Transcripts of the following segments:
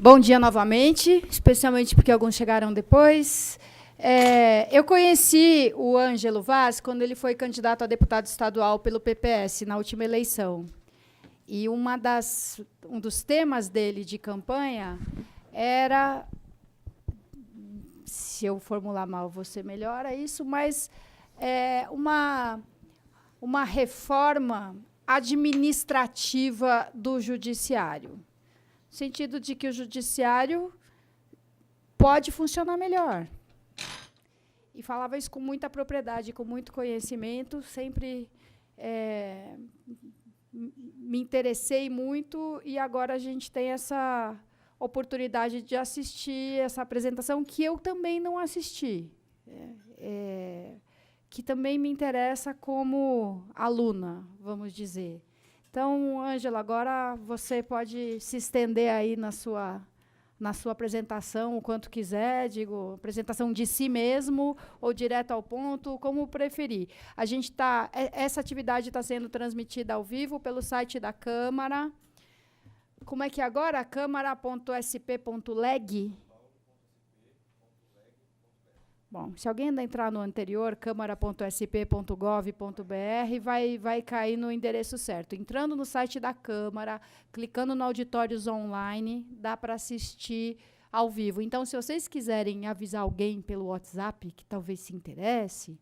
Bom dia novamente, especialmente porque alguns chegaram depois. Eu conheci o Ângelo Vaz quando ele foi candidato a deputado estadual pelo PPS na última eleição. E um dos temas dele de campanha era, se eu formular mal, você melhora isso, mas uma reforma administrativa do judiciário. No sentido de que o judiciário pode funcionar melhor. E falava isso com muita propriedade, com muito conhecimento, sempre me interessei muito, e agora a gente tem essa oportunidade de assistir essa apresentação, que eu também não assisti, que também me interessa como aluna, vamos dizer. Então, Ângela, agora você pode se estender aí na sua apresentação o quanto quiser, digo, apresentação de si mesmo ou direto ao ponto, como preferir. Essa atividade está sendo transmitida ao vivo pelo site da Câmara. Como é que é agora? Câmara.sp.leg? Bom, se alguém ainda entrar no anterior, câmara.sp.gov.br, vai cair no endereço certo. Entrando no site da Câmara, clicando no Auditórios Online, dá para assistir ao vivo. Então, se vocês quiserem avisar alguém pelo WhatsApp, que talvez se interesse,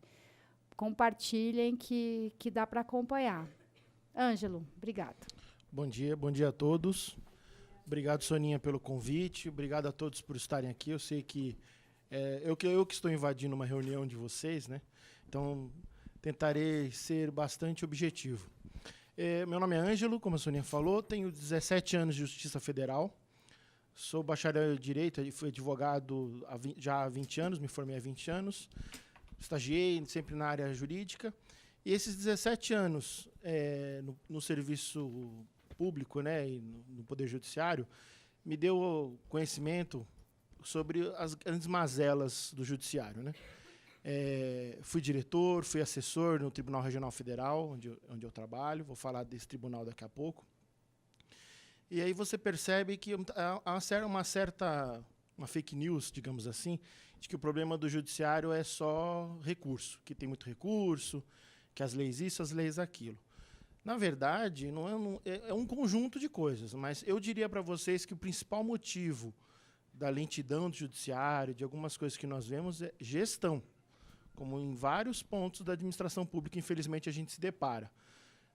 compartilhem que dá para acompanhar. Ângelo, obrigada. Bom dia a todos. Obrigado, Soninha, pelo convite. Obrigado a todos por estarem aqui. Eu sei que eu que estou invadindo uma reunião de vocês, né? Então, tentarei ser bastante objetivo. Meu nome é Ângelo, como a Soninha falou, tenho 17 anos de Justiça Federal, sou bacharel em Direito, fui advogado já há 20 anos, me formei há 20 anos, estagiei sempre na área jurídica, e esses 17 anos no serviço público, né, e no Poder Judiciário, me deu conhecimento sobre as grandes mazelas do judiciário, né? Fui diretor, fui assessor no Tribunal Regional Federal, onde eu trabalho, vou falar desse tribunal daqui a pouco. E aí você percebe que há uma fake news, digamos assim, de que o problema do judiciário é só recurso, que tem muito recurso, que as leis isso, as leis aquilo. Na verdade, é um conjunto de coisas, mas eu diria para vocês que o principal motivo da lentidão do judiciário, de algumas coisas que nós vemos, é gestão. Como em vários pontos da administração pública, infelizmente, a gente se depara.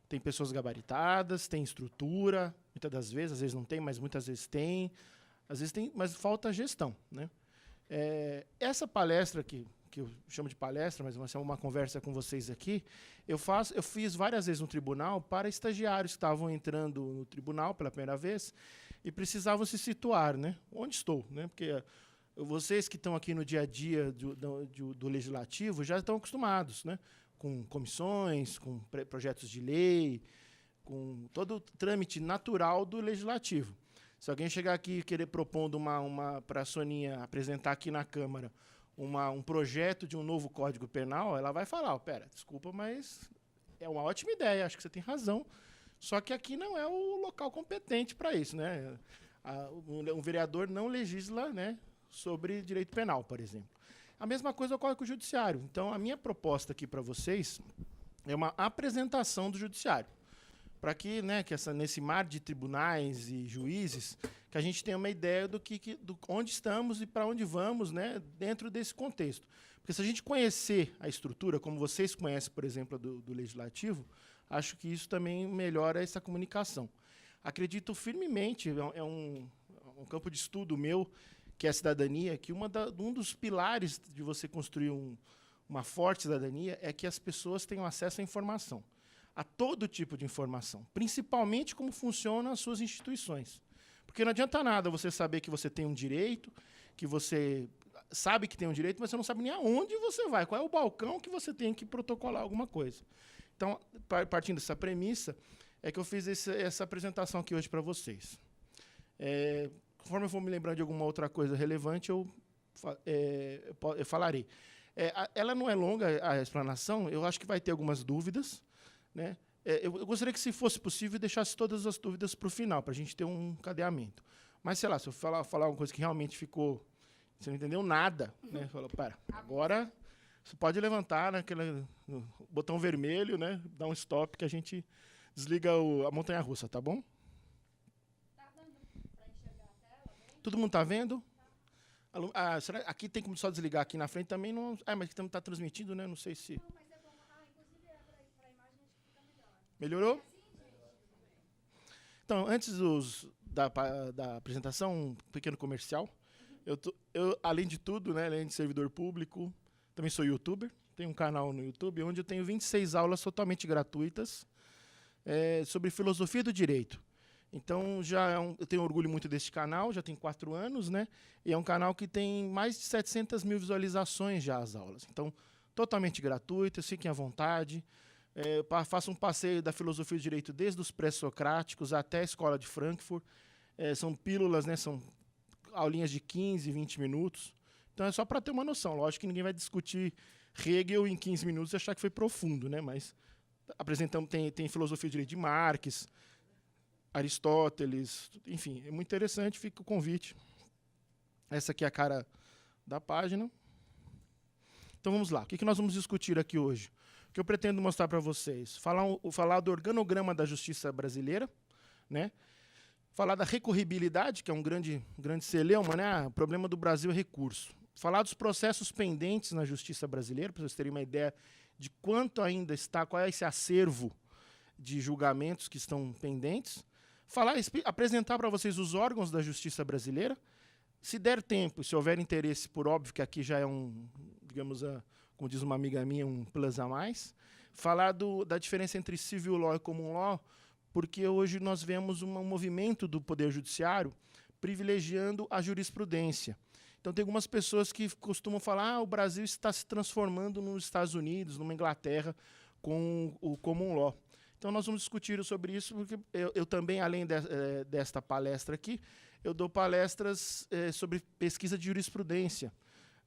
Tem pessoas gabaritadas, tem estrutura, muitas das vezes, às vezes não tem, mas muitas vezes tem. Às vezes tem, mas falta gestão, né? Essa palestra que eu chamo de palestra, mas vai ser uma conversa com vocês aqui, eu fiz várias vezes no tribunal para estagiários que estavam entrando no tribunal pela primeira vez, e precisavam se situar, né? Onde estou, né? Porque vocês que estão aqui no dia a dia do legislativo já estão acostumados, né? Com comissões, com projetos de lei, com todo o trâmite natural do legislativo. Se alguém chegar aqui e querer propondo para a Soninha apresentar aqui na Câmara um projeto de um novo Código Penal, ela vai falar, pera, desculpa, mas é uma ótima ideia, acho que você tem razão. Só que aqui não é o local competente para isso, né? Um vereador não legisla, né, sobre direito penal, por exemplo. A mesma coisa ocorre com o judiciário. Então, a minha proposta aqui para vocês é uma apresentação do judiciário, para que, né, nesse mar de tribunais e juízes, que a gente tenha uma ideia do onde estamos e para onde vamos, né, dentro desse contexto. Porque se a gente conhecer a estrutura, como vocês conhecem, por exemplo, do legislativo, acho que isso também melhora essa comunicação. Acredito firmemente, é um campo de estudo meu, que é a cidadania, que um dos pilares de você construir uma forte cidadania é que as pessoas tenham acesso à informação, a todo tipo de informação, principalmente como funcionam as suas instituições. Porque não adianta nada você saber que você tem um direito, que você sabe que tem um direito, mas você não sabe nem aonde você vai, qual é o balcão que você tem que protocolar alguma coisa. Então, partindo dessa premissa, é que eu fiz essa apresentação aqui hoje para vocês. Conforme eu for me lembrar de alguma outra coisa relevante, eu falarei. Ela não é longa, a explanação, eu acho que vai ter algumas dúvidas, né? Eu gostaria que, se fosse possível, deixasse todas as dúvidas para o final, para a gente ter um cadeamento. Mas, sei lá, se eu falar uma coisa que realmente ficou... Você não entendeu nada, né? Falou, pera, agora você pode levantar naquele botão vermelho, né? Dar um stop que a gente desliga a montanha-russa, tá bom? Tá dando para enxergar a tela? Todo mundo tá vendo? Aqui tem como só desligar aqui na frente também? Não, mas estamos tá transmitindo, né? Não sei se... Não, mas é bom. Inclusive, para a imagem acho que fica melhor. Melhorou? Então, antes da apresentação, um pequeno comercial. Eu, além de tudo, né, além de servidor público, também sou youtuber. Tenho um canal no YouTube onde eu tenho 26 aulas totalmente gratuitas sobre filosofia do direito. Então, eu tenho orgulho muito deste canal, já tem 4 anos, né? E é um canal que tem mais de 700 mil visualizações já as aulas. Então, totalmente gratuitas, fiquem à vontade. Faço um passeio da filosofia do direito desde os pré-socráticos até a escola de Frankfurt. São pílulas, né? São aulinhas de 15, 20 minutos. Então é só para ter uma noção. Lógico que ninguém vai discutir Hegel em 15 minutos e achar que foi profundo, né? Mas apresentamos, tem filosofia do direito de Marx, Aristóteles, enfim, é muito interessante, fica o convite. Essa aqui é a cara da página. Então vamos lá. O que nós vamos discutir aqui hoje? O que eu pretendo mostrar para vocês? Falar do organograma da justiça brasileira, né? Falar da recorribilidade, que é um grande celeuma, né? O problema do Brasil é recurso. Falar dos processos pendentes na justiça brasileira, para vocês terem uma ideia de quanto ainda está, qual é esse acervo de julgamentos que estão pendentes. Apresentar para vocês os órgãos da justiça brasileira. Se der tempo, se houver interesse, por óbvio que aqui já é digamos, como diz uma amiga minha, um plus a mais. Falar da diferença entre civil law e common law, porque hoje nós vemos um movimento do Poder Judiciário privilegiando a jurisprudência. Então, tem algumas pessoas que costumam falar o Brasil está se transformando nos Estados Unidos, numa Inglaterra, com o common law. Então, nós vamos discutir sobre isso, porque eu também, além desta palestra aqui, eu dou palestras sobre pesquisa de jurisprudência,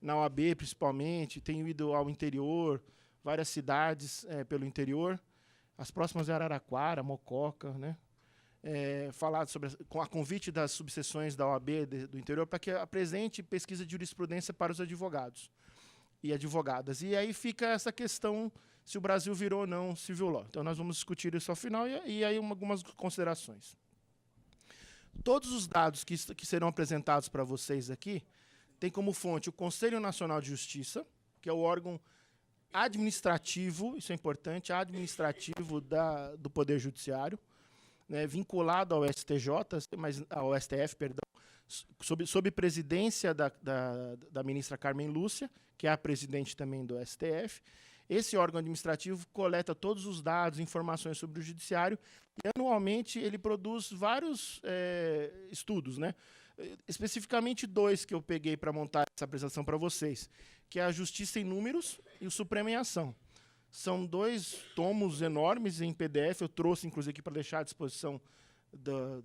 na OAB principalmente, tenho ido ao interior, várias cidades pelo interior. As próximas é Araraquara, Mococa, né? Falar com a convite das subseções da OAB do interior para que apresente pesquisa de jurisprudência para os advogados e advogadas. E aí fica essa questão se o Brasil virou ou não civil law. Então, nós vamos discutir isso ao final e aí algumas considerações. Todos os dados que serão apresentados para vocês aqui têm como fonte o Conselho Nacional de Justiça, que é o órgão administrativo, isso é importante, administrativo do Poder Judiciário, né, vinculado ao STJ, ao STF, perdão, sob presidência da ministra Carmen Lúcia, que é a presidente também do STF. Esse órgão administrativo coleta todos os dados, informações sobre o judiciário, e anualmente ele produz vários estudos, né? Especificamente 2 que eu peguei para montar essa apresentação para vocês, que é a Justiça em Números e o Supremo em Ação. São 2 tomos enormes em PDF, eu trouxe, inclusive, aqui para deixar à disposição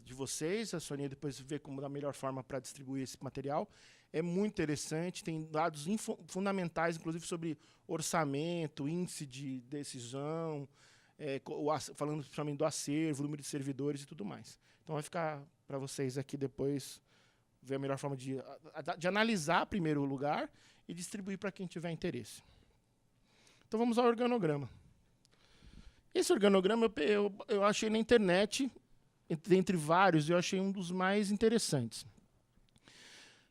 de vocês. A Sonia depois vê como da melhor forma para distribuir esse material. É muito interessante, tem dados fundamentais, inclusive, sobre orçamento, índice de decisão, falando principalmente do acervo, número de servidores e tudo mais. Então, vai ficar para vocês aqui depois ver a melhor forma de analisar, em primeiro lugar, e distribuir para quem tiver interesse. Então, vamos ao organograma. Esse organograma eu achei na internet, entre vários, eu achei um dos mais interessantes.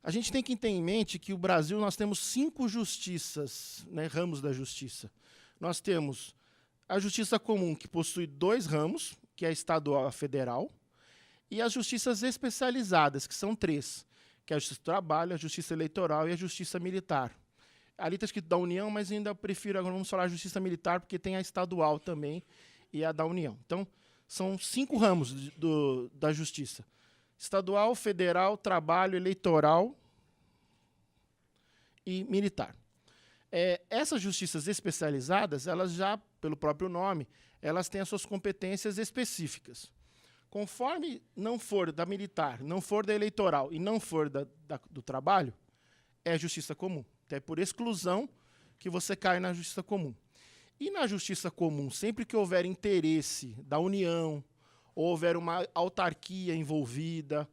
A gente tem que ter em mente que o Brasil, nós temos 5 justiças, né, ramos da justiça. Nós temos a justiça comum, que possui 2 ramos, que é a estadual e a federal, e as justiças especializadas, que são 3, que é a justiça do trabalho, a justiça eleitoral e a justiça militar. Ali está escrito da União, mas ainda prefiro, agora vamos falar justiça militar, porque tem a estadual também e a da União. Então, são 5 ramos da justiça. Estadual, federal, trabalho, eleitoral e militar. Essas justiças especializadas, elas já, pelo próprio nome, elas têm as suas competências específicas. Conforme não for da militar, não for da eleitoral e não for do trabalho, é justiça comum. Então, é por exclusão que você cai na justiça comum. E na justiça comum, sempre que houver interesse da União, ou houver uma autarquia envolvida,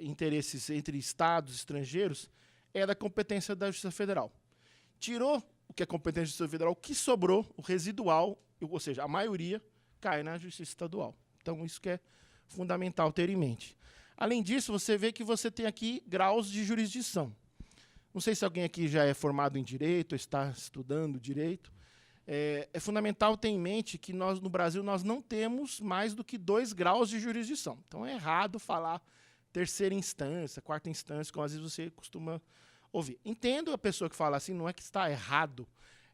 interesses entre estados estrangeiros, é da competência da Justiça Federal. Tirou o que é competência da Justiça Federal, o que sobrou, o residual, ou seja, a maioria, cai na Justiça Estadual. Então, isso que é fundamental ter em mente. Além disso, você vê que você tem aqui graus de jurisdição. Não sei se alguém aqui já é formado em Direito, ou está estudando Direito. É fundamental ter em mente que nós, no Brasil, nós não temos mais do que 2 graus de jurisdição. Então, é errado falar terceira instância, quarta instância, como às vezes você costuma ouvir. Entendo a pessoa que fala assim, não é que está errado.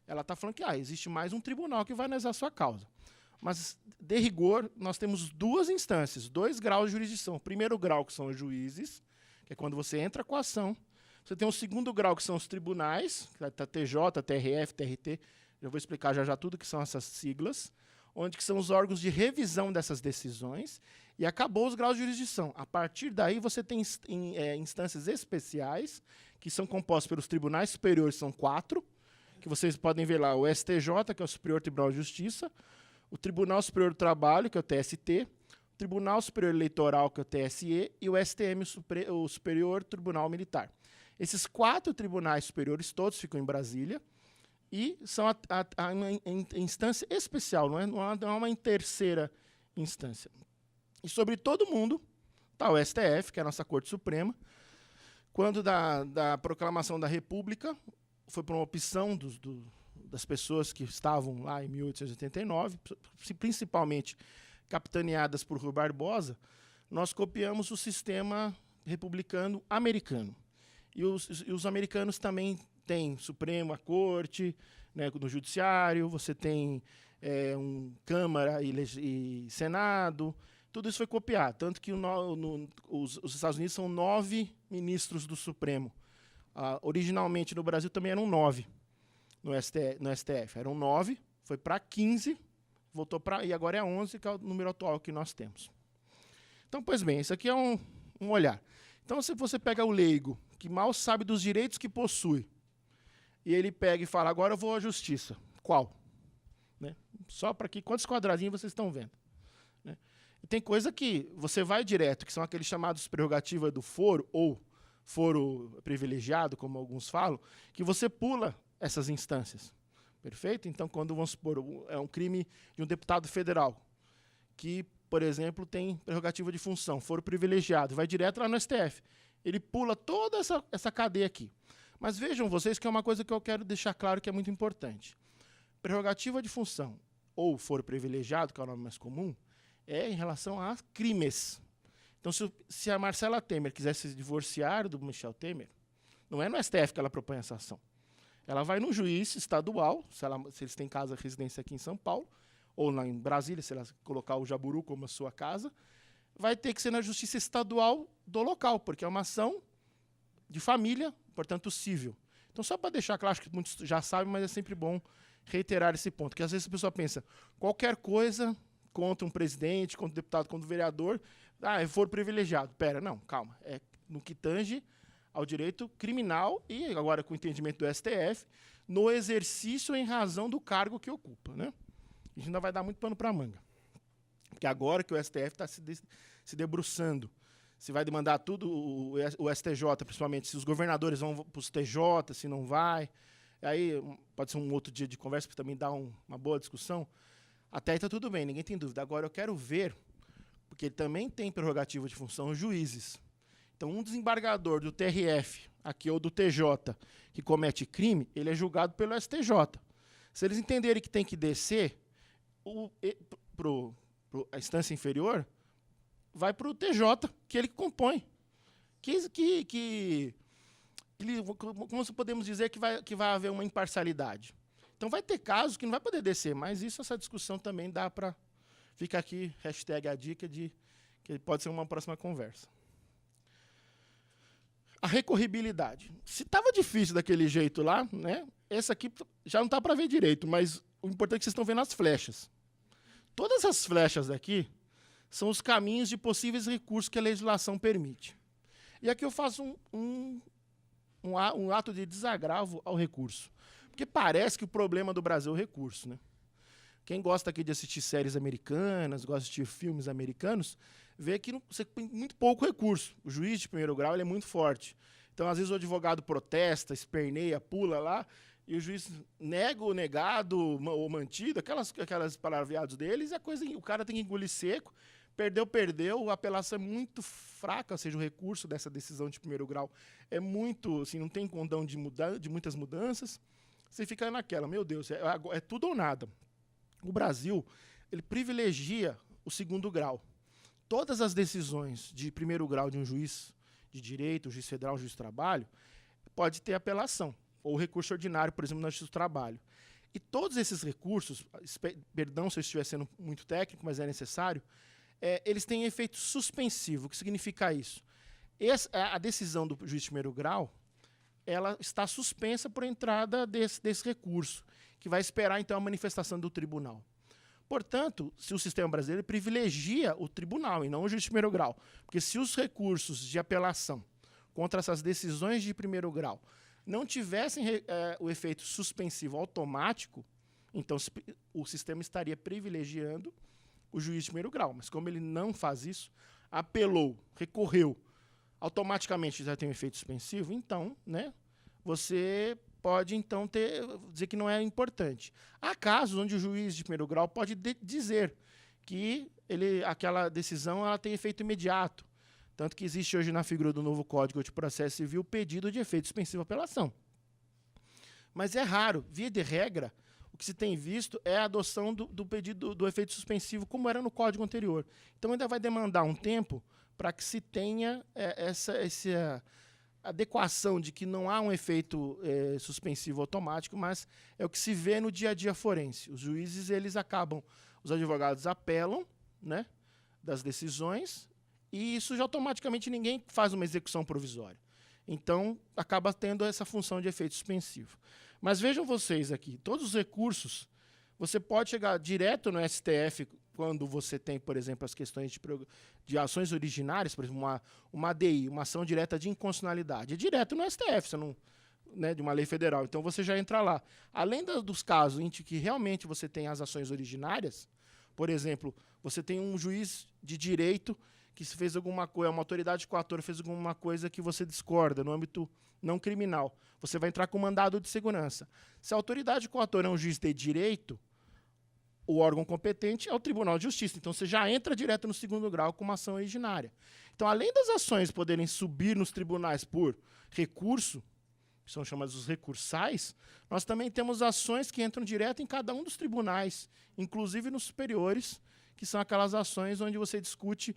Ela está falando que existe mais um tribunal que vai analisar a sua causa. Mas, de rigor, nós temos 2 instâncias, 2 graus de jurisdição. O primeiro grau, que são os juízes, que é quando você entra com a ação. Você tem o segundo grau, que são os tribunais, TJ, TRF, TRT, eu vou explicar já tudo que são essas siglas, onde que são os órgãos de revisão dessas decisões, e acabou os graus de jurisdição. A partir daí, você tem instâncias especiais, que são compostas pelos tribunais superiores, são 4, que vocês podem ver lá, o STJ, que é o Superior Tribunal de Justiça, o Tribunal Superior do Trabalho, que é o TST, o Tribunal Superior Eleitoral, que é o TSE, e o STM, o Superior Tribunal Militar. Esses 4 tribunais superiores, todos ficam em Brasília, e são uma instância especial, não é uma terceira instância. E sobre todo mundo está o STF, que é a nossa Corte Suprema. Quando da proclamação da República, foi por uma opção das pessoas que estavam lá em 1889, principalmente capitaneadas por Rui Barbosa, nós copiamos o sistema republicano americano. E os americanos também têm Suprema Corte, né, no Judiciário, você tem Câmara e Senado, tudo isso foi copiado. Tanto que os Estados Unidos são 9 ministros do Supremo. Originalmente no Brasil também eram 9 no STF. Eram 9, foi para 15, voltou e agora é 11, que é o número atual que nós temos. Então, pois bem, isso aqui é um olhar. Então, se você pega o leigo, que mal sabe dos direitos que possui, e ele pega e fala, agora eu vou à justiça. Qual? Né? Só para aqui, quantos quadradinhos vocês estão vendo? Né? E tem coisa que você vai direto, que são aqueles chamados prerrogativa do foro, ou foro privilegiado, como alguns falam, que você pula essas instâncias. Perfeito? Então, quando, vamos supor, é um crime de um deputado federal, que, por exemplo, tem prerrogativa de função, foro privilegiado, vai direto lá no STF. Ele pula toda essa cadeia aqui. Mas vejam vocês que é uma coisa que eu quero deixar claro que é muito importante. Prerrogativa de função ou foro privilegiado, que é o nome mais comum, é em relação a crimes. Então, se a Marcela Temer quisesse se divorciar do Michel Temer, não é no STF que ela propõe essa ação. Ela vai no juiz estadual, se eles têm casa, residência aqui em São Paulo, ou lá em Brasília, se ela colocar o Jaburu como a sua casa, vai ter que ser na justiça estadual do local, porque é uma ação de família, portanto, civil. Então, só para deixar claro, acho que muitos já sabem, mas é sempre bom reiterar esse ponto, que às vezes a pessoa pensa, qualquer coisa contra um presidente, contra um deputado, contra um vereador, é foro privilegiado. Pera, não, calma. É no que tange ao direito criminal e, agora com o entendimento do STF, no exercício em razão do cargo que ocupa. Né? A gente ainda vai dar muito pano para a manga. Porque agora que o STF está se debruçando, se vai demandar tudo, o STJ, principalmente, se os governadores vão para os TJ, se não vai. Aí pode ser um outro dia de conversa, para também dar uma boa discussão. Até aí está tudo bem, ninguém tem dúvida. Agora eu quero ver, porque ele também tem prerrogativa de função, os juízes. Então, um desembargador do TRF, aqui, ou do TJ, que comete crime, ele é julgado pelo STJ. Se eles entenderem que tem que descer, a instância inferior vai para o TJ, que ele compõe. Como podemos dizer que vai haver uma imparcialidade? Então, vai ter casos que não vai poder descer, mas essa discussão também dá para... Fica aqui, hashtag a dica, que pode ser uma próxima conversa. A recorribilidade. Se estava difícil daquele jeito lá, né, essa aqui já não está para ver direito, mas o importante é que vocês estão vendo as flechas. Todas as flechas daqui são os caminhos de possíveis recursos que a legislação permite. E aqui eu faço um ato de desagravo ao recurso. Porque parece que o problema do Brasil é o recurso. Né? Quem gosta aqui de assistir séries americanas, gosta de assistir filmes americanos, vê que você tem muito pouco recurso. O juiz de primeiro grau ele é muito forte. Então, às vezes, o advogado protesta, esperneia, pula lá, e o juiz nega o negado ou mantido, aquelas palavreados deles, o cara tem que engolir seco. Perdeu, a apelação é muito fraca, ou seja, o recurso dessa decisão de primeiro grau é muito, assim, não tem condão de muitas mudanças. Você fica naquela, meu Deus, é tudo ou nada. O Brasil, ele privilegia o segundo grau. Todas as decisões de primeiro grau de um juiz de direito, um juiz federal, um juiz de trabalho, pode ter apelação, ou recurso ordinário, por exemplo, na Justiça do Trabalho. E todos esses recursos, perdão se eu estiver sendo muito técnico, mas é necessário, eles têm efeito suspensivo. O que significa isso? A decisão do juiz de primeiro grau ela está suspensa por entrada desse recurso, que vai esperar, então, a manifestação do tribunal. Portanto, se o sistema brasileiro privilegia o tribunal e não o juiz de primeiro grau, porque se os recursos de apelação contra essas decisões de primeiro grau não tivessem o efeito suspensivo automático, então o sistema estaria privilegiando o juiz de primeiro grau. Mas como ele não faz isso, apelou, recorreu, automaticamente já tem um efeito suspensivo, então, né, você pode então dizer que não é importante. Há casos onde o juiz de primeiro grau pode dizer que aquela decisão ela tem efeito imediato. Tanto que existe hoje na figura do novo Código de Processo Civil o pedido de efeito suspensivo à apelação. Mas é raro, via de regra, o que se tem visto é a adoção do pedido do efeito suspensivo, como era no Código anterior. Então ainda vai demandar um tempo para que se tenha essa adequação de que não há um efeito suspensivo automático, mas é o que se vê no dia a dia forense. Os juízes, os advogados apelam, né, das decisões, e isso já automaticamente ninguém faz uma execução provisória. Então, acaba tendo essa função de efeito suspensivo. Mas vejam vocês aqui, todos os recursos, você pode chegar direto no STF quando você tem, por exemplo, as questões de ações originárias, por exemplo, uma ADI, uma ação direta de inconstitucionalidade. É direto no STF, você não, né, de uma lei federal. Então, você já entra lá. Além dos casos em que realmente você tem as ações originárias, por exemplo, você tem um juiz de direito que se fez alguma coisa, uma autoridade coatora fez alguma coisa que você discorda no âmbito não criminal. Você vai entrar com mandado de segurança. Se a autoridade coatora é um juiz de direito, o órgão competente é o Tribunal de Justiça. Então, você já entra direto no segundo grau com uma ação originária. Então, além das ações poderem subir nos tribunais por recurso, que são chamados os recursais, nós também temos ações que entram direto em cada um dos tribunais, inclusive nos superiores, que são aquelas ações onde você discute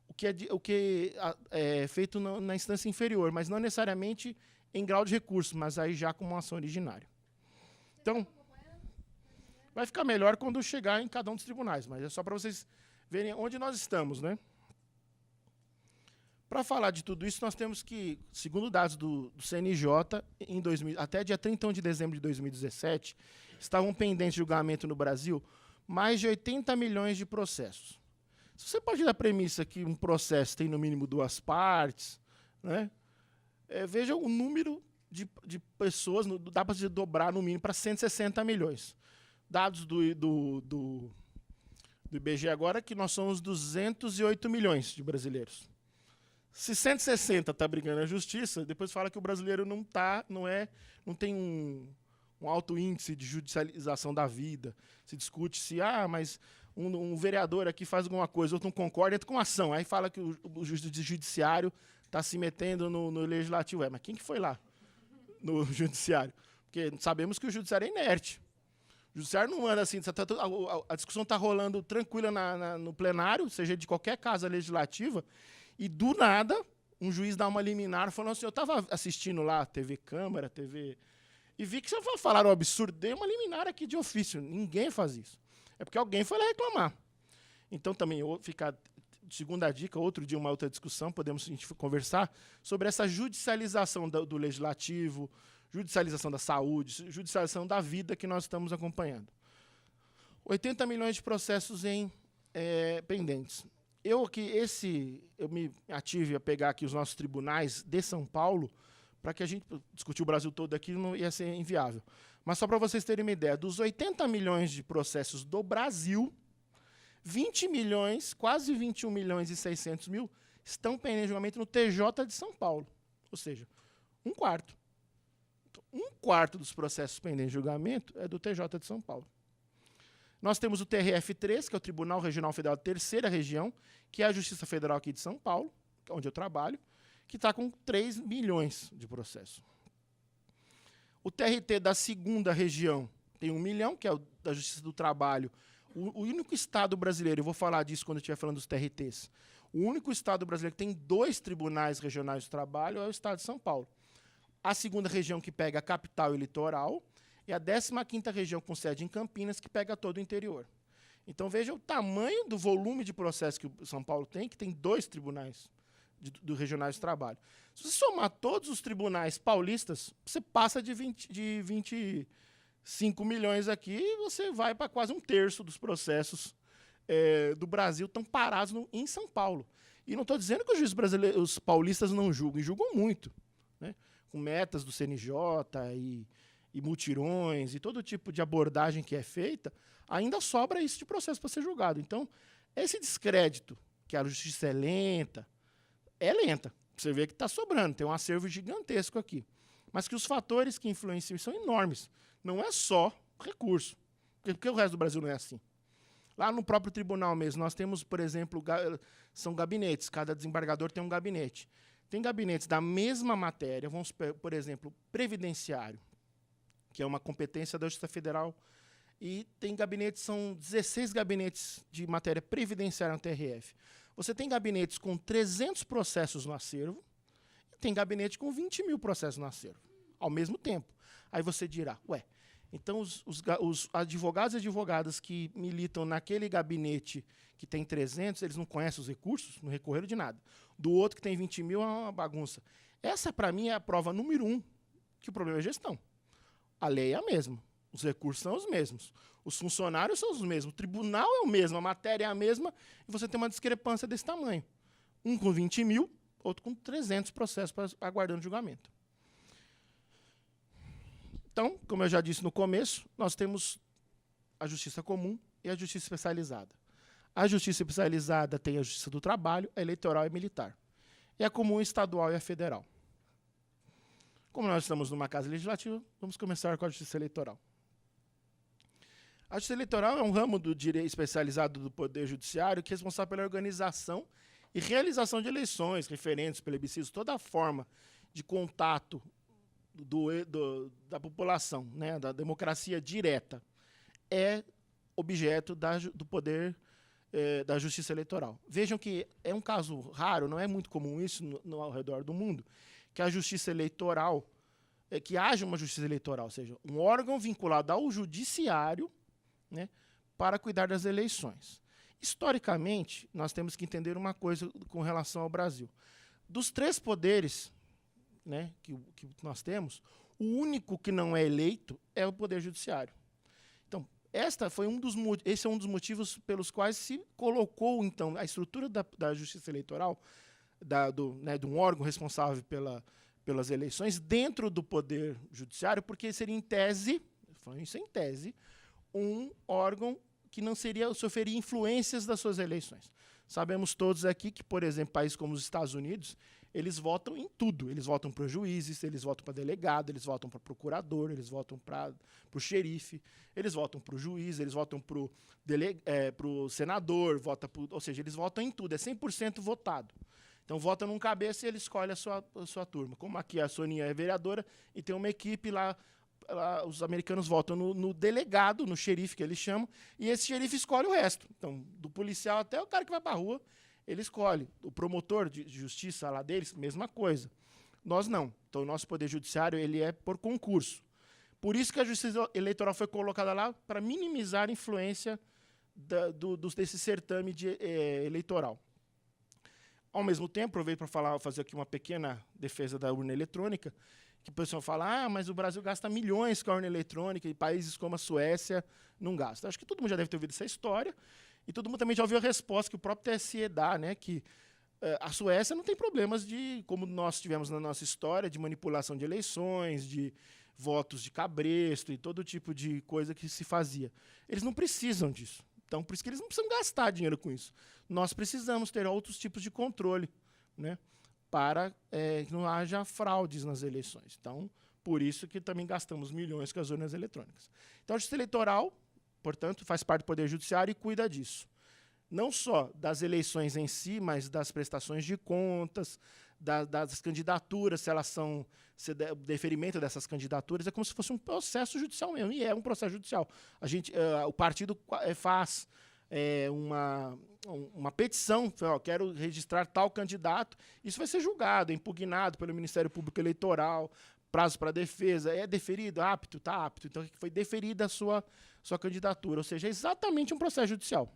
o que é feito na instância inferior, mas não necessariamente em grau de recurso, mas aí já como uma ação originária. Então, vai ficar melhor quando chegar em cada um dos tribunais, mas é só para vocês verem onde nós estamos, né? Para falar de tudo isso, nós temos que, segundo dados do CNJ, até dia 31 de dezembro de 2017, estavam pendentes de julgamento no Brasil mais de 80 milhões de processos. Se você partir da premissa que um processo tem no mínimo 2 partes, né, veja o número de pessoas, dá para se dobrar no mínimo para 160 milhões. Dados do IBGE agora que nós somos 208 milhões de brasileiros. Se 160 está brigando na justiça, depois fala que o brasileiro não tem um alto índice de judicialização da vida. Se discute se, mas um vereador aqui faz alguma coisa, outro não concorda, entra com ação. Aí fala que o judiciário está se metendo no legislativo. Mas quem que foi lá no judiciário? Porque sabemos que o judiciário é inerte. O judiciário não anda assim, a discussão está rolando tranquila no plenário, seja de qualquer casa legislativa, e do nada um juiz dá uma liminar falando assim, eu estava assistindo lá TV Câmara, TV... E vi que você falaram um absurdo, dei uma liminar aqui de ofício. Ninguém faz isso. É porque alguém foi lá reclamar. Então, também, segunda dica, outro dia, uma outra discussão, podemos a gente conversar sobre essa judicialização do legislativo, judicialização da saúde, judicialização da vida que nós estamos acompanhando. 80 milhões de processos pendentes. Eu me ative a pegar aqui os nossos tribunais de São Paulo, para que a gente discutir o Brasil todo aqui não ia ser inviável. Mas só para vocês terem uma ideia, dos 80 milhões de processos do Brasil, 20 milhões, quase 21 milhões e 600 mil, estão pendentes de julgamento no TJ de São Paulo. Ou seja, um quarto. Então, um quarto dos processos pendentes de julgamento é do TJ de São Paulo. Nós temos o TRF3, que é o Tribunal Regional Federal da Terceira Região, que é a Justiça Federal aqui de São Paulo, onde eu trabalho, que está com 3 milhões de processos. O TRT da Segunda Região tem 1 milhão, que é o da Justiça do Trabalho. O único estado brasileiro, eu vou falar disso quando eu estiver falando dos TRTs, o único estado brasileiro que tem 2 tribunais regionais do trabalho é o estado de São Paulo. A segunda região que pega a capital e litoral, e a 15ª região com sede em Campinas, que pega todo o interior. Então, veja o tamanho do volume de processo que o São Paulo tem, que tem 2 tribunais do regionais do trabalho. Se você somar todos os tribunais paulistas, você passa de 25 milhões aqui e você vai para quase 1/3 dos processos do Brasil estão parados em São Paulo. E não estou dizendo que os juízes brasileiros, os paulistas não julgam, e julgam muito, né? Com metas do CNJ e mutirões e todo tipo de abordagem que é feita, ainda sobra isso de processo para ser julgado. Então, esse descrédito, que a justiça é lenta. Você vê que está sobrando, tem um acervo gigantesco aqui. Mas que os fatores que influenciam são enormes. Não é só recurso, porque o resto do Brasil não é assim. Lá no próprio tribunal mesmo, nós temos, por exemplo, são gabinetes, cada desembargador tem um gabinete. Tem gabinetes da mesma matéria, vamos, por exemplo, previdenciário, que é uma competência da Justiça Federal, e tem gabinetes, são 16 gabinetes de matéria previdenciária no TRF. Você tem gabinetes com 300 processos no acervo, e tem gabinete com 20 mil processos no acervo, ao mesmo tempo. Aí você dirá, então os advogados e advogadas que militam naquele gabinete que tem 300, eles não conhecem os recursos, não recorreram de nada. Do outro que tem 20 mil é uma bagunça. Essa, para mim, é a prova número 1, que o problema é gestão. A lei é a mesma, os recursos são os mesmos, os funcionários são os mesmos, o tribunal é o mesmo, a matéria é a mesma, e você tem uma discrepância desse tamanho. Um com 20 mil, outro com 300 processos aguardando julgamento. Então, como eu já disse no começo, nós temos a justiça comum e a justiça especializada. A justiça especializada tem a justiça do trabalho, a eleitoral e a militar. E a comum, a estadual e a federal. Como nós estamos numa casa legislativa, vamos começar com a justiça eleitoral. A justiça eleitoral é um ramo do direito especializado do Poder Judiciário que é responsável pela organização e realização de eleições, referendos, plebiscitos, toda a forma de contato da população, né, da democracia direta, é objeto do poder da justiça eleitoral. Vejam que é um caso raro, não é muito comum isso ao redor do mundo, que a justiça eleitoral, que haja uma justiça eleitoral, ou seja, um órgão vinculado ao judiciário, né, para cuidar das eleições. Historicamente, nós temos que entender uma coisa com relação ao Brasil. Dos 3 poderes, né, que nós temos, o único que não é eleito é o Poder Judiciário. Então, esse é um dos motivos pelos quais se colocou, então, a estrutura da Justiça Eleitoral, de um órgão responsável pelas eleições, dentro do Poder Judiciário, porque seria, em tese, falando isso em tese, um órgão que não sofreria influências das suas eleições. Sabemos todos aqui que, por exemplo, países como os Estados Unidos, eles votam em tudo. Eles votam para juízes, eles votam para delegado, eles votam para procurador, eles votam para o xerife, eles votam para o juiz, eles votam para o senador, ou seja, eles votam em tudo, é 100% votado. Então, vota num cabeça e ele escolhe a sua turma. Como aqui a Soninha é vereadora e tem uma equipe lá, os americanos votam no delegado, no xerife que eles chamam, e esse xerife escolhe o resto. Então, do policial até o cara que vai para a rua, ele escolhe. O promotor de justiça lá deles, mesma coisa. Nós não. Então, o nosso Poder Judiciário ele é por concurso. Por isso que a Justiça Eleitoral foi colocada lá para minimizar a influência desse certame eleitoral. Ao mesmo tempo, aproveito para fazer aqui uma pequena defesa da urna eletrônica, que o pessoal fala, mas o Brasil gasta milhões com a urna eletrônica e países como a Suécia não gastam. Acho que todo mundo já deve ter ouvido essa história e todo mundo também já ouviu a resposta que o próprio TSE dá, né, que a Suécia não tem problemas como nós tivemos na nossa história, de manipulação de eleições, de votos de cabresto e todo tipo de coisa que se fazia. Eles não precisam disso. Então, por isso que eles não precisam gastar dinheiro com isso. Nós precisamos ter outros tipos de controle, né, para que não haja fraudes nas eleições. Então, por isso que também gastamos milhões com as urnas eletrônicas. Então, a Justiça Eleitoral, portanto, faz parte do Poder Judiciário e cuida disso. Não só das eleições em si, mas das prestações de contas, das candidaturas, se elas são o deferimento dessas candidaturas, é como se fosse um processo judicial mesmo, e é um processo judicial. O partido faz uma petição, ó, quero registrar tal candidato, isso vai ser julgado, impugnado pelo Ministério Público Eleitoral, prazo para defesa, é deferido, apto, está apto, então foi deferida a sua candidatura, ou seja, é exatamente um processo judicial.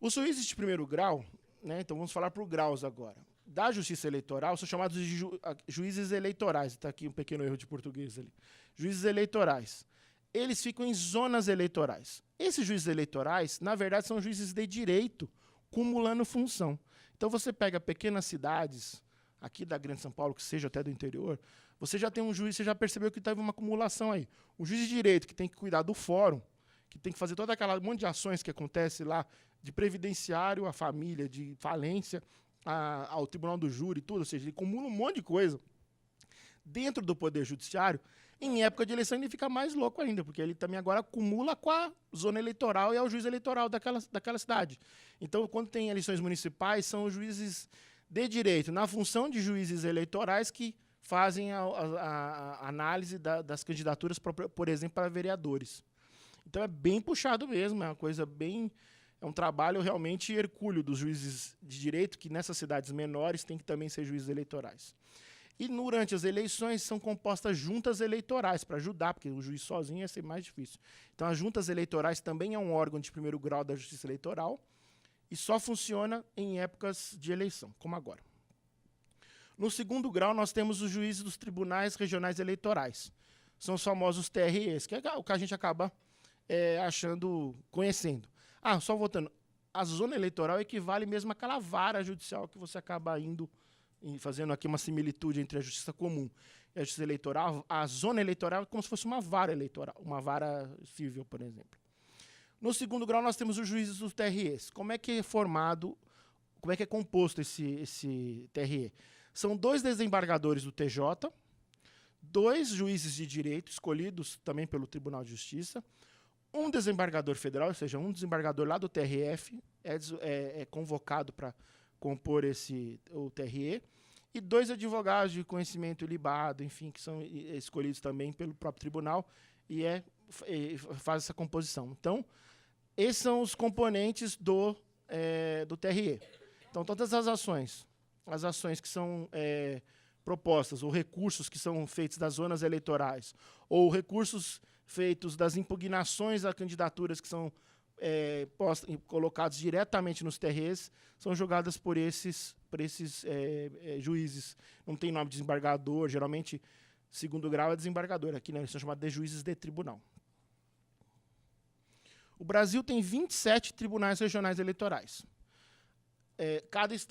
Os juízes de primeiro grau, né, então vamos falar por graus agora, da Justiça Eleitoral, são chamados de juízes eleitorais, está aqui um pequeno erro de português ali, juízes eleitorais. Eles ficam em zonas eleitorais. Esses juízes eleitorais, na verdade, são juízes de direito, cumulando função. Então, você pega pequenas cidades, aqui da Grande São Paulo, que seja até do interior, você já tem um juiz, você já percebeu que teve uma acumulação aí. O juiz de direito, que tem que cuidar do fórum, que tem que fazer toda aquela monte de ações que acontece lá, de previdenciário à família, de falência ao tribunal do júri, tudo, ou seja, ele acumula um monte de coisa dentro do Poder Judiciário. Em época de eleição ele fica mais louco ainda, porque ele também agora acumula com a zona eleitoral e é o juiz eleitoral daquela cidade. Então, quando tem eleições municipais, são os juízes de direito, na função de juízes eleitorais, que fazem a análise das candidaturas, por exemplo, para vereadores. Então, é bem puxado mesmo, é uma coisa bem... É um trabalho realmente hercúleo dos juízes de direito, que nessas cidades menores tem que também ser juízes eleitorais. E durante as eleições são compostas juntas eleitorais para ajudar, porque o juiz sozinho ia ser mais difícil. Então, as juntas eleitorais também é um órgão de primeiro grau da Justiça Eleitoral e só funciona em épocas de eleição, como agora. No segundo grau, nós temos os juízes dos tribunais regionais eleitorais. São os famosos TREs, que é o que a gente acaba conhecendo. Só voltando, a zona eleitoral equivale mesmo àquela vara judicial que você acaba indo, fazendo aqui uma similitude entre a justiça comum e a justiça eleitoral. A zona eleitoral é como se fosse uma vara eleitoral, uma vara civil, por exemplo. No segundo grau, nós temos os juízes dos TREs. Como é que é formado, como é que é composto esse TRE? São 2 desembargadores do TJ, 2 juízes de direito, escolhidos também pelo Tribunal de Justiça, um desembargador federal, ou seja, um desembargador lá do TRF, é convocado para compor o TRE, e 2 advogados de conhecimento ilibado, enfim, que são escolhidos também pelo próprio tribunal e faz essa composição. Então, esses são os componentes do TRE. Então, todas as ações que são propostas, ou recursos que são feitos das zonas eleitorais, ou recursos feitos das impugnações a candidaturas que são colocados diretamente nos TREs, são julgadas por esses juízes. Não tem nome de desembargador, geralmente, segundo grau é desembargador. Aqui, né, eles são chamados de juízes de tribunal. O Brasil tem 27 tribunais regionais eleitorais.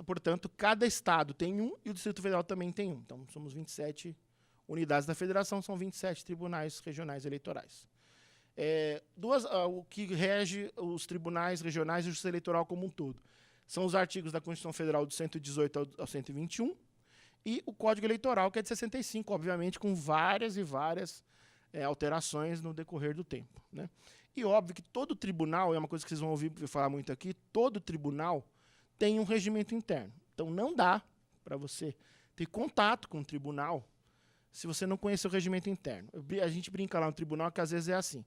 Portanto, cada estado tem um e o Distrito Federal também tem um. Então, somos 27 unidades da federação, são 27 tribunais regionais eleitorais. O que rege os tribunais regionais e a justiça eleitoral como um todo são os artigos da Constituição Federal do 118 ao 121 e o Código Eleitoral, que é de 65, obviamente, com várias e várias alterações no decorrer do tempo, né? E óbvio que todo tribunal, é uma coisa que vocês vão ouvir falar muito aqui, todo tribunal tem um regimento interno. Então, não dá para você ter contato com o tribunal se você não conhecer o regimento interno. A gente brinca lá no tribunal que às vezes é assim.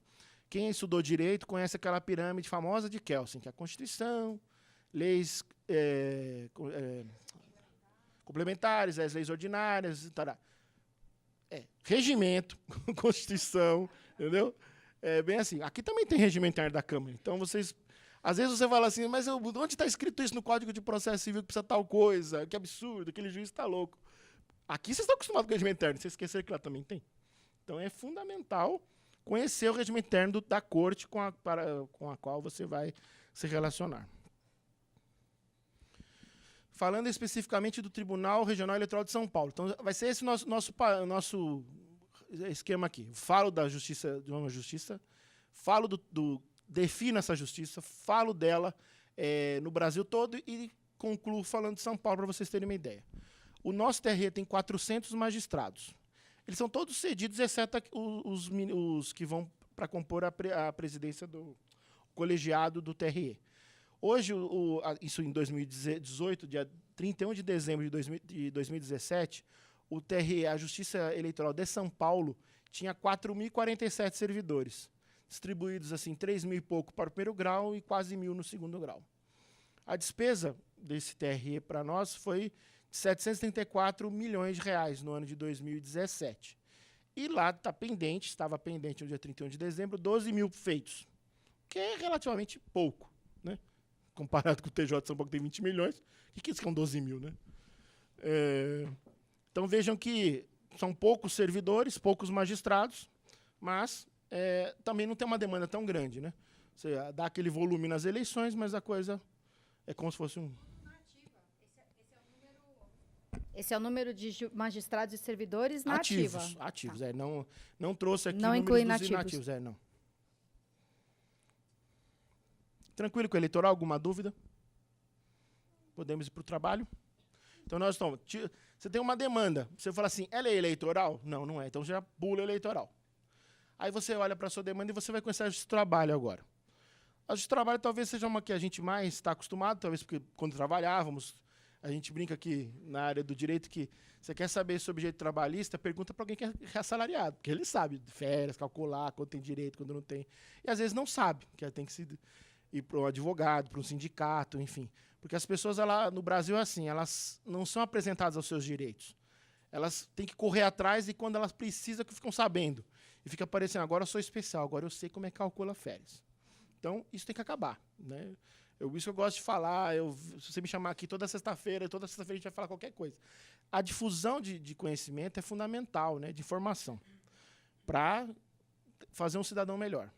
Quem estudou direito conhece aquela pirâmide famosa de Kelsen, que é a Constituição, leis complementares, as leis ordinárias, tará. Regimento, Constituição, entendeu? É bem assim. Aqui também tem regimento interno da Câmara. Então, às vezes você fala assim, mas onde está escrito isso no Código de Processo Civil que precisa tal coisa? Que absurdo, aquele juiz está louco. Aqui vocês estão acostumados com o regimento interno, vocês esqueceram que lá também tem. Então é fundamental conhecer o regimento interno da corte com a qual você vai se relacionar. Falando especificamente do Tribunal Regional Eleitoral de São Paulo. Então vai ser esse nosso esquema aqui. Falo da justiça, falo defino essa justiça, falo dela no Brasil todo e concluo falando de São Paulo para vocês terem uma ideia. O nosso TRE tem 400 magistrados. Eles são todos cedidos, exceto os que vão para compor a presidência do colegiado do TRE. Hoje, isso em 2018, dia 31 de dezembro de 2017, o TRE, a Justiça Eleitoral de São Paulo, tinha 4.047 servidores, distribuídos assim 3.000 e pouco para o primeiro grau e quase 1.000 no segundo grau. A despesa desse TRE para nós foi de 734 milhões de reais no ano de 2017. E lá estava pendente no dia 31 de dezembro, 12 mil feitos, que é relativamente pouco, né? Comparado com o TJ de São Paulo, que tem 20 milhões, o que são 12 mil, né? Então vejam que são poucos servidores, poucos magistrados, mas também não tem uma demanda tão grande, né? Você dá aquele volume nas eleições, mas a coisa é como se fosse um... Esse é o número de magistrados e servidores na ativa. Ativos, tá. Não trouxe aqui não inclui inativos. Inativos, não. Tranquilo com o eleitoral? Alguma dúvida? Podemos ir para o trabalho? Então, nós estamos... Você tem uma demanda. Você fala assim, ela é eleitoral? Não, não é. Então, já pula eleitoral. Aí você olha para a sua demanda e você vai conhecer a justiça do trabalho agora. A justiça do trabalho talvez seja uma que a gente mais está acostumado, talvez porque quando trabalhávamos, a gente brinca aqui na área do direito que você quer saber sobre o direito trabalhista, pergunta para alguém que é assalariado, porque ele sabe de férias, calcular quando tem direito, quando não tem. E às vezes não sabe, que tem que ir para um advogado, para um sindicato, enfim. Porque as pessoas no Brasil é assim, elas não são apresentadas aos seus direitos. Elas têm que correr atrás e quando elas precisam que ficam sabendo. E fica parecendo, agora eu sou especial, agora eu sei como é que calcula férias. Então, isso tem que acabar, né? Isso que eu gosto de falar, se você me chamar aqui toda sexta-feira a gente vai falar qualquer coisa. A difusão de conhecimento é fundamental, né, de informação, para fazer um cidadão melhor.